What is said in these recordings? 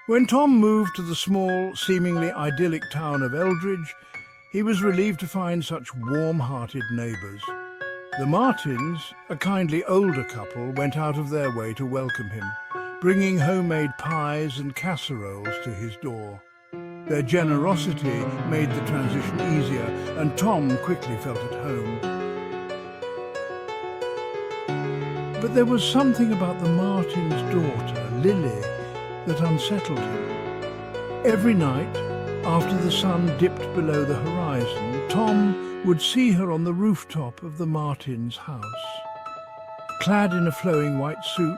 When Tom moved to the small, seemingly idyllic town of Eldridge, he was relieved to find such warm-hearted neighbours. The Martins, a kindly older couple, went out of their way to welcome him, bringing homemade pies and casseroles to his door. Their generosity made the transition easier, and Tom quickly felt at home. But there was something about the Martins' daughter, Lily, that unsettled him. Every night, after the sun dipped below the horizon, Tom would see her on the rooftop of the Martins' house. Clad in a flowing white suit,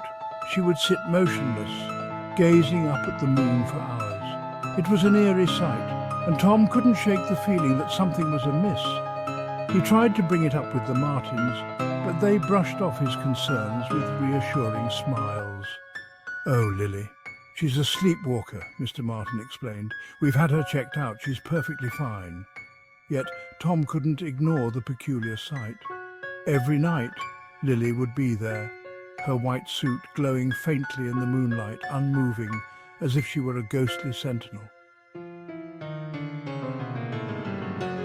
she would sit motionless, gazing up at the moon for hours. It was an eerie sight, and Tom couldn't shake the feeling that something was amiss. He tried to bring it up with the Martins, but they brushed off his concerns with reassuring smiles. "Oh, Lily. She's a sleepwalker," Mr. Martin explained. "We've had her checked out. She's perfectly fine." Yet Tom couldn't ignore the peculiar sight. Every night, Lily would be there, her white suit glowing faintly in the moonlight, unmoving, as if she were a ghostly sentinel.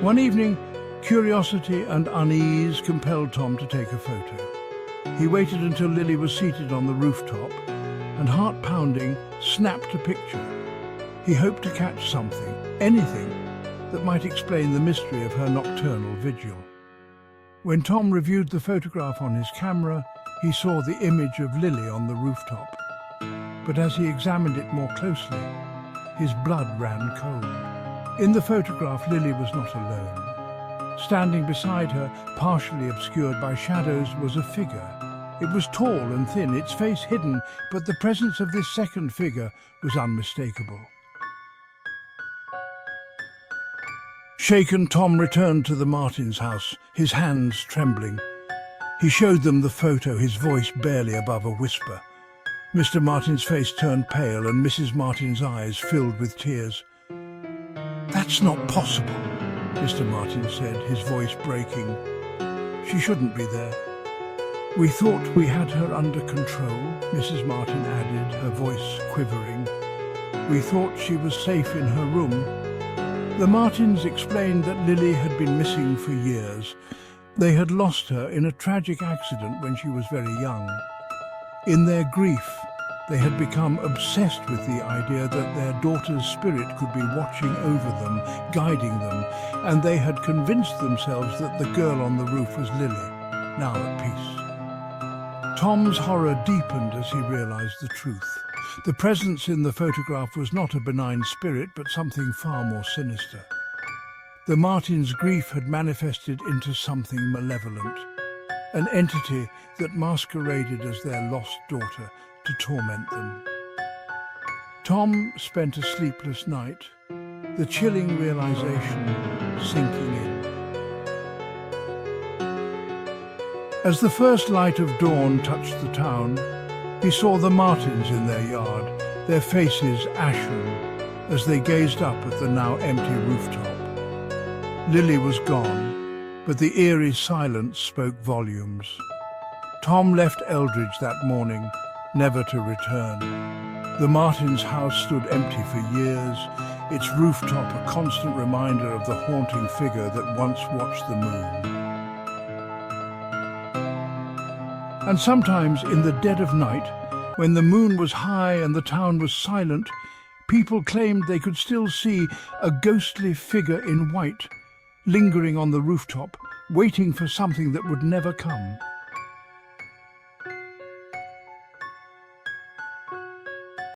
One evening, curiosity and unease compelled Tom to take a photo. He waited until Lily was seated on the rooftop and, heart-pounding, snapped a picture. He hoped to catch something, anything, that might explain the mystery of her nocturnal vigil. When Tom reviewed the photograph on his camera, he saw the image of Lily on the rooftop. But as he examined it more closely, his blood ran cold. In the photograph, Lily was not alone. Standing beside her, partially obscured by shadows, was a figure. It was tall and thin, its face hidden, but the presence of this second figure was unmistakable. Shaken, Tom returned to the Martins' house, his hands trembling. He showed them the photo, his voice barely above a whisper. Mr. Martin's face turned pale and Mrs. Martin's eyes filled with tears. "That's not possible," Mr. Martin said, his voice breaking. "She shouldn't be there." "We thought we had her under control," Mrs. Martin added, her voice quivering. "We thought she was safe in her room." The Martins explained that Lily had been missing for years. They had lost her in a tragic accident when she was very young. In their grief, they had become obsessed with the idea that their daughter's spirit could be watching over them, guiding them, and they had convinced themselves that the girl on the roof was Lily, now at peace. Tom's horror deepened as he realized the truth. The presence in the photograph was not a benign spirit, but something far more sinister. The Martins' grief had manifested into something malevolent, an entity that masqueraded as their lost daughter to torment them. Tom spent a sleepless night, the chilling realization sinking in. As the first light of dawn touched the town, he saw the Martins in their yard, their faces ashen, as they gazed up at the now empty rooftop. Lily was gone, but the eerie silence spoke volumes. Tom left Eldridge that morning, never to return. The Martins' house stood empty for years, its rooftop a constant reminder of the haunting figure that once watched the moon. And sometimes in the dead of night, when the moon was high and the town was silent, people claimed they could still see a ghostly figure in white, lingering on the rooftop, waiting for something that would never come.